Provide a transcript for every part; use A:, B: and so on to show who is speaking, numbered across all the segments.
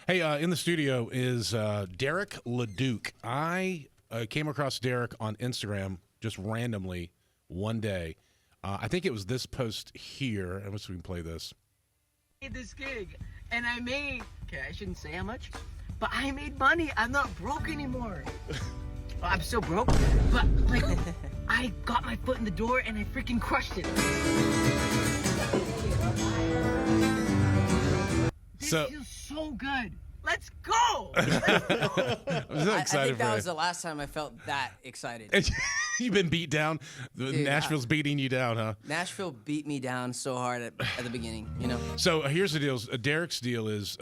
A: Hey, in the studio is Derick Leduke. I came across Derick on Instagram just randomly one day. I think it was this post here. I wish we can play this.
B: This gig, and I made, okay, I shouldn't say how much, but I made money. I'm not broke anymore. Well, I'm still broke, but like, I got my foot in the door and I freaking crushed it. This feels so good. Let's go! Let's go.
A: I'm so excited
C: I think that
A: for
C: was the last time I felt that excited.
A: You've been beat down.
C: Dude,
A: Nashville's beating you down, huh?
C: Nashville beat me down so hard at the beginning, you know?
A: So here's the deal. Derick's deal is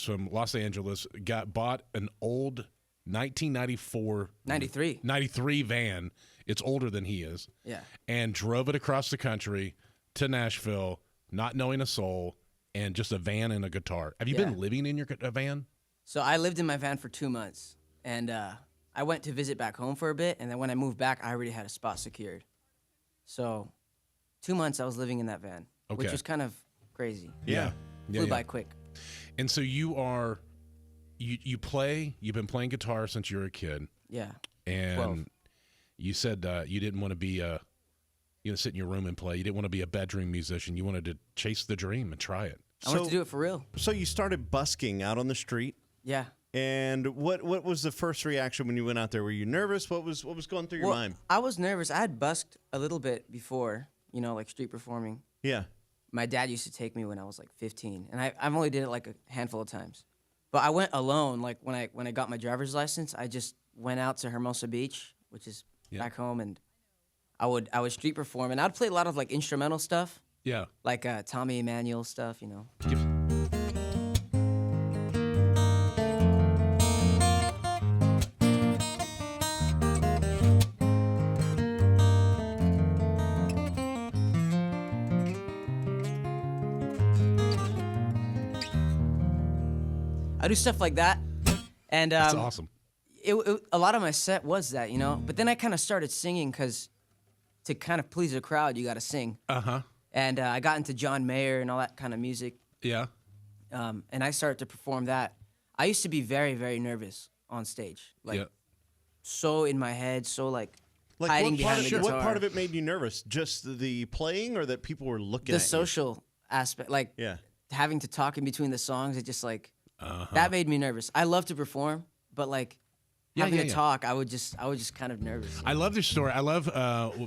A: from Los Angeles. Bought an old 1994 93 van. It's older than he is.
C: Yeah.
A: And drove it across the country to Nashville, not knowing a soul, and just a van and a guitar. Have you been living in your van?
C: So I lived in my van for 2 months, and I went to visit back home for a bit, and then when I moved back, I already had a spot secured. So 2 months I was living in that van, which was kind of crazy.
A: Yeah.
C: Flew by quick.
A: And so you've been playing guitar since you were a kid.
C: Yeah.
A: And
C: 12.
A: You said you didn't want to be sit in your room and play. You didn't want to be a bedroom musician. You wanted to chase the dream and try it.
C: I wanted to do it for real.
D: So you started busking out on the street.
C: Yeah.
D: And what was the first reaction when you went out there? Were you nervous? What was going through your mind?
C: I was nervous. I had busked a little bit before, you know, like street performing.
D: Yeah.
C: My dad used to take me when I was like 15, and I've only did it like a handful of times. But I went alone. Like when I got my driver's license, I just went out to Hermosa Beach, which is back home, and I would street perform, and I'd play a lot of like instrumental stuff.
A: Yeah.
C: Like Tommy Emmanuel stuff, you know. I do stuff like that, and
A: That's awesome.
C: A lot of my set was that, you know. But then I kind of started singing because to kind of please a crowd, you got to sing.
A: Uh-huh.
C: And I got into John Mayer and all that kind of music.
A: Yeah.
C: And I started to perform that. I used to be very, very nervous on stage. Like, so in my head, so like hiding behind the guitar.
D: What part of it made you nervous? Just the playing, or that people were looking at you?
C: The social aspect. Like, having to talk in between the songs, it just like, that made me nervous. I love to perform, but like, having to talk, I was just kind of nervous.
A: I love this story. I love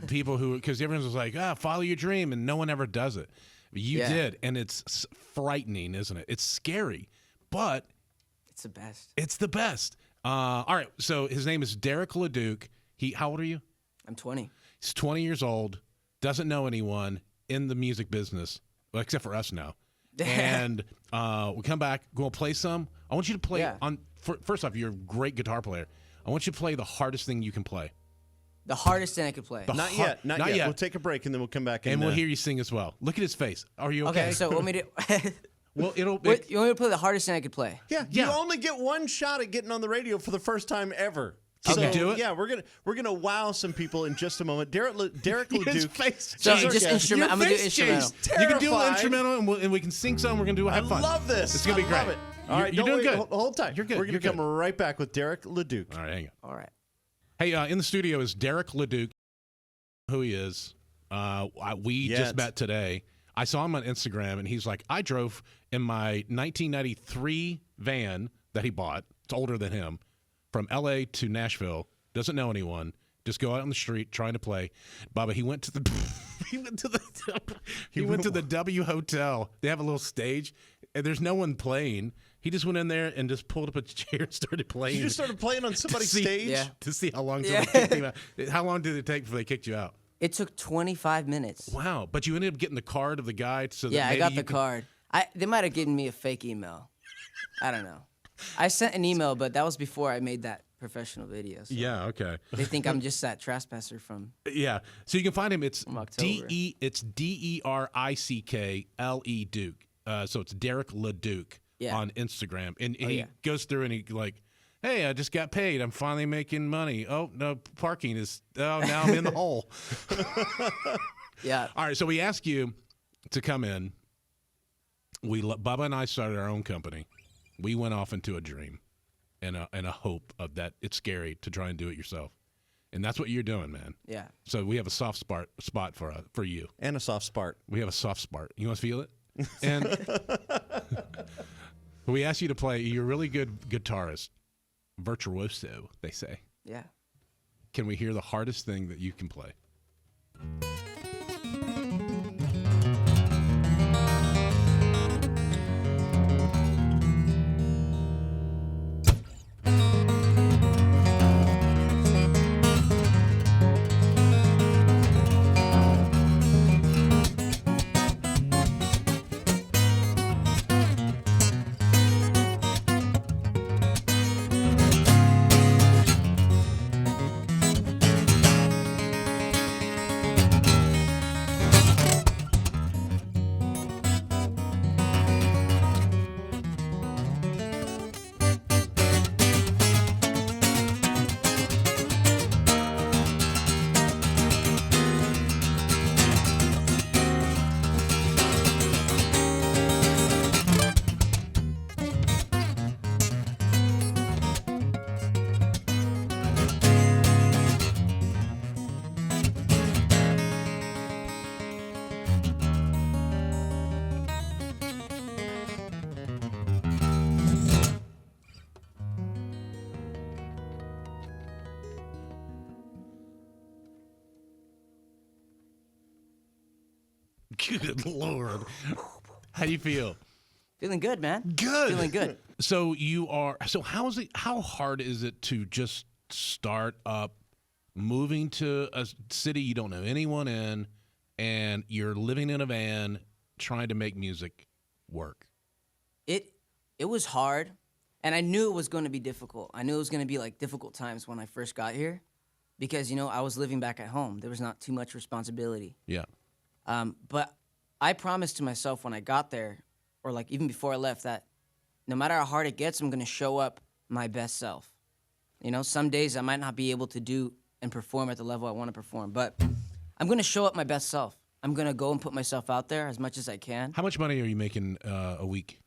A: people who, because everyone's was like, follow your dream, and no one ever does it. You did, and it's frightening, isn't it? It's scary, but
C: it's the best.
A: It's the best. All right, so his name is Derick Leduke. How old are you?
C: I'm 20.
A: He's 20 years old, doesn't know anyone in the music business, well, except for us now. And we come back, go play some. I want you to play first off, you're a great guitar player. I want you to play the hardest thing you can play.
C: The hardest thing I could play.
D: Not yet. We'll take a break and then we'll come back
A: and we'll hear you sing as well. Look at his face. Are you okay?
C: Okay, so want me to?
A: Well, you want
C: me to play the hardest thing I could play?
D: Yeah. You only get one shot at getting on the radio for the first time ever.
A: Can you do it?
D: Yeah, we're gonna wow some people in just a moment. Derick Leduke.
C: So just instrumental. I'm gonna do instrumental.
A: You can do an instrumental, and we can sing some. We're gonna have fun.
D: I love this.
A: It's gonna be great.
D: Love it. All right,
A: you're doing good.
D: Hold tight.
A: You're good.
D: We're gonna come right back with Derick Leduke.
A: All right, hang on.
C: All right.
A: Hey, in the studio is Derick Leduke. Who he is? We just met today. I saw him on Instagram, and he's like, I drove in my 1993 van that he bought. It's older than him, from L.A. to Nashville. Doesn't know anyone. Just go out on the street trying to play. Baba, he went to the he went to the W Hotel. They have a little stage, and there's no one playing. He just went in there and just pulled up a chair and started playing.
D: You just started playing on somebody's stage?
A: To see how long they kicked him out. How long did it take before they kicked you out?
C: It took 25 minutes.
A: Wow. But you ended up getting the card of the guy so that
C: I got the card. They might have given me a fake email. I don't know. I sent an email, but that was before I made that professional video. So
A: yeah, okay.
C: They think I'm just that trespasser from.
A: Yeah. So you can find him. It's
C: October.
A: It's Derickle Duke. So it's Derick Leduke on Instagram, and he goes through and he like, hey, I just got paid. I'm finally making money. Oh no, parking is. Oh, now I'm in the hole.
C: Yeah.
A: All right. So we asked you to come in. Bubba and I started our own company. We went off into a dream and a hope of that it's scary to try and do it yourself. And that's what you're doing, man.
C: Yeah.
A: So we have a soft spot for you.
D: And a soft spot.
A: We have a soft spot. You want to feel it? And we asked you to play. You're a really good guitarist. Virtuoso, they say.
C: Yeah.
A: Can we hear the hardest thing that you can play? Good Lord. How do you feel?
C: Feeling good, man.
A: Good.
C: Feeling good.
A: So how hard is it to just start up moving to a city you don't know anyone in, and you're living in a van trying to make music work?
C: It was hard, and I knew it was going to be difficult. I knew it was going to be like difficult times when I first got here because, you know, I was living back at home. There was not too much responsibility.
A: Yeah.
C: But I promised to myself when I got there, or like even before I left, that no matter how hard it gets, I'm going to show up my best self. You know, some days I might not be able to do and perform at the level I want to perform, but I'm going to show up my best self. I'm going to go and put myself out there as much as I can.
A: How much money are you making a week?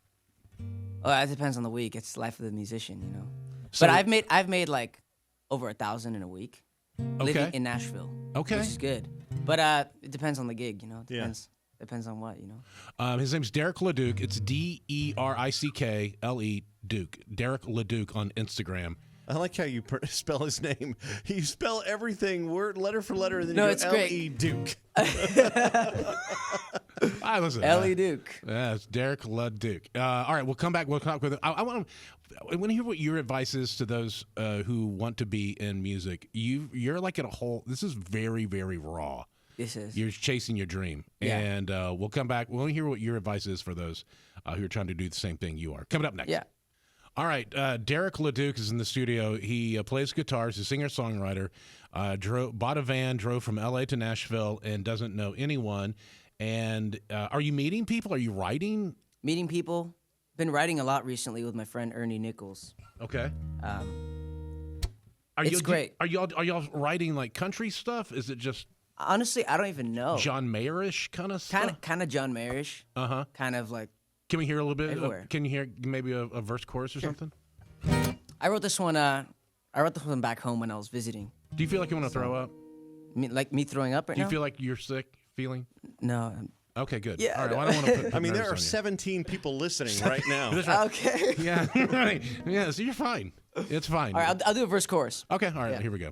C: Oh, it depends on the week. It's the life of the musician, you know.
A: So-
C: But I've made like over 1,000 in a week living in Nashville.
A: Okay.
C: Which is good. But it depends on the gig, you know. It
D: Yeah.
C: depends on what, you know.
A: His name's Derick Leduke. It's Derickle Duke. Derick Leduke on Instagram.
D: I like how you spell his name. You spell everything word letter for letter, and then
C: No,
D: you go
C: it's great.
D: L-E Duke.
A: Listen.
C: Leduke.
A: Yeah, it's Derick Leduke. All right, we'll come back. We'll talk with him. I want to hear what your advice is to those who want to be in music. You're like at a whole. This is very, very raw.
C: This is.
A: You're chasing your dream,
C: Yeah.
A: and we'll come back. We'll hear what your advice is for those who are trying to do the same thing you are. Coming up next.
C: Yeah.
A: All right, Derick Leduke is in the studio. He plays guitar. He's a singer-songwriter. Bought a van, drove from L.A. to Nashville, and doesn't know anyone. And are you meeting people? Are you writing?
C: Meeting people. Been writing a lot recently with my friend Ernie Nichols.
A: Okay.
C: It's great.
A: Are y'all writing like country stuff? Is it just
C: Honestly, I don't even know.
A: John Mayer-ish kind of stuff?
C: Kind of John Mayer-ish.
A: Uh-huh.
C: Kind of like.
A: Can we hear a little bit?
C: Everywhere.
A: Can you hear maybe a verse chorus or something?
C: I wrote this one. I wrote this one back home when I was visiting.
A: Do you feel like you want to throw up?
C: Me throwing up right
A: Do you
C: now?
A: feel like you're sick? Feeling?
C: No.
A: Okay, good.
C: Yeah,
A: All right. Well, I don't want to put
D: I mean, there
A: nerves
D: are
A: on you.
D: 17 people listening right now.
C: Okay.
A: Yeah. Right. Yeah. So you're fine. It's fine.
C: All right, I'll do a verse chorus.
A: Okay. All right.
C: Yeah.
A: Here we go.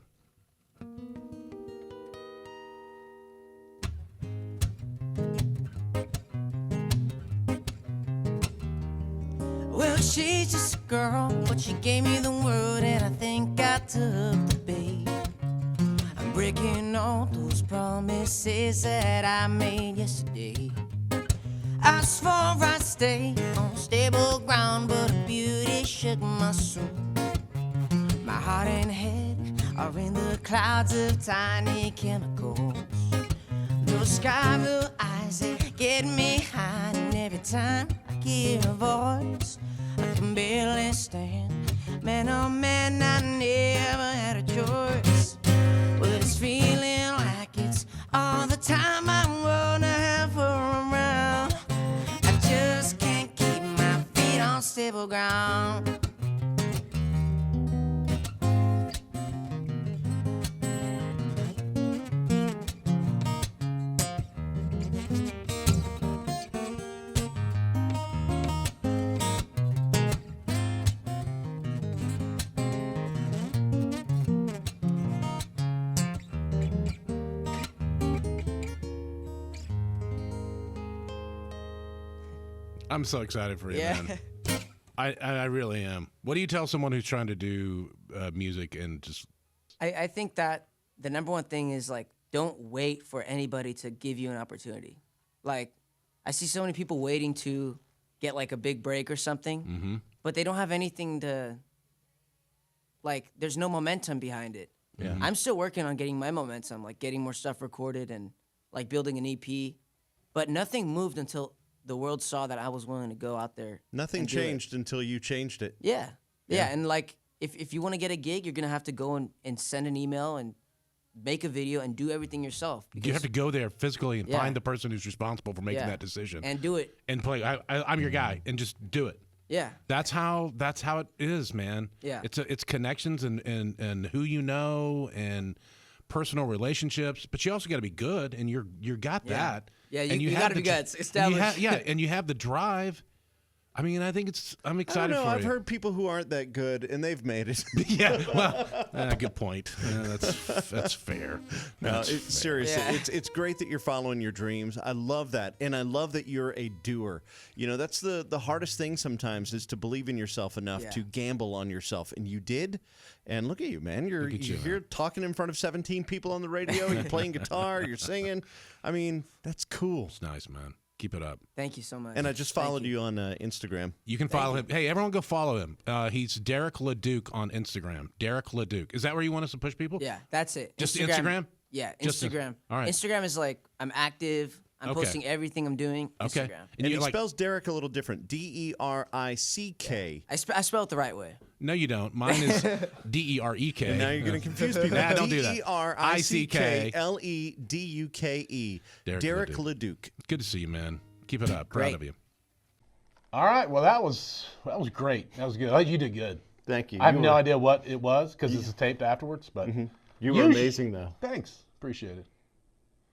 C: Well, she's just a girl, but she gave me the word, and I think I took the bait. I'm breaking all those promises that I made yesterday. I swore I'd stay on stable ground, but her beauty shook my soul. My heart and head are in the clouds of tiny chemicals. Those sky blue eyes, they get me high, and every time I hear a voice, I can barely stand. Man, oh man, I never had a choice. But it's feeling like it's all the time I wanna have her around. I just can't keep my feet on stable level ground.
A: I'm so excited for you,
C: Yeah.
A: man. I really am. What do you tell someone who's trying to do music and just?
C: I think that the number one thing is like, don't wait for anybody to give you an opportunity. Like, I see so many people waiting to get like a big break or something, but they don't have anything to, like, there's no momentum behind it.
A: Yeah.
C: I'm still working on getting my momentum, like getting more stuff recorded and like building an EP, but nothing moved until the world saw that I was willing to go out there.
D: Nothing changed until you changed it.
C: Yeah. And like, if you want to get a gig, you're going to have to go and send an email and make a video and do everything yourself.
A: You have to go there physically and
C: Yeah.
A: find the person who's responsible for making that decision
C: and do it.
A: and play. I'm your guy, and just do it.
C: Yeah.
A: That's how it is, man.
C: Yeah.
A: It's connections and who you know and personal relationships, but you also got to be good, and you got that.
C: Yeah,
A: and
C: you
A: have
C: got to
A: the
C: be good. It's established.
A: and you have the drive. I mean, I think I'm
D: I
A: excited
D: don't know.
A: for
D: I've
A: you.
D: heard people who aren't that good, and they've made it.
A: Yeah, well, good point. That's fair.
D: No,
A: That's fair.
D: seriously,
C: Yeah.
D: it's great that you're following your dreams. I love that, and I love that you're a doer. You know, that's the hardest thing sometimes is to believe in yourself enough to gamble on yourself, and you did. And look at you, man. You're here talking in front of 17 people on the radio. You're playing guitar. You're singing. I mean, that's cool.
A: It's nice, man. Keep it up.
C: Thank you so much.
D: And I just followed you on Instagram.
A: You can follow him. Hey, everyone go follow him. He's Derick Leduke on Instagram. Derick Leduke. Is that where you want us to push people?
C: Yeah, that's it.
A: Just Instagram?
C: Yeah,
A: Just
C: Instagram.
A: all right.
C: Instagram is like, I'm active. I'm
A: Okay.
C: posting everything I'm doing.
A: Okay.
C: Instagram.
D: And he
A: you
D: spells Derick a little different. Derick.
C: I spell it the right way.
A: No, you don't. Mine is Derek.
D: And now you're going to confuse people.
A: Nah, don't do that.
D: Derickleduke.
A: Derick
D: Derick Leduke.
A: Good to see you, man. Keep it up. Proud
C: Great.
A: of you.
E: All right. Well, that was great. That was good. You did good.
F: Thank you.
E: I have no idea what it was because this is taped afterwards, but
F: You were
E: You sh-
F: amazing, though.
E: thanks. Appreciate it.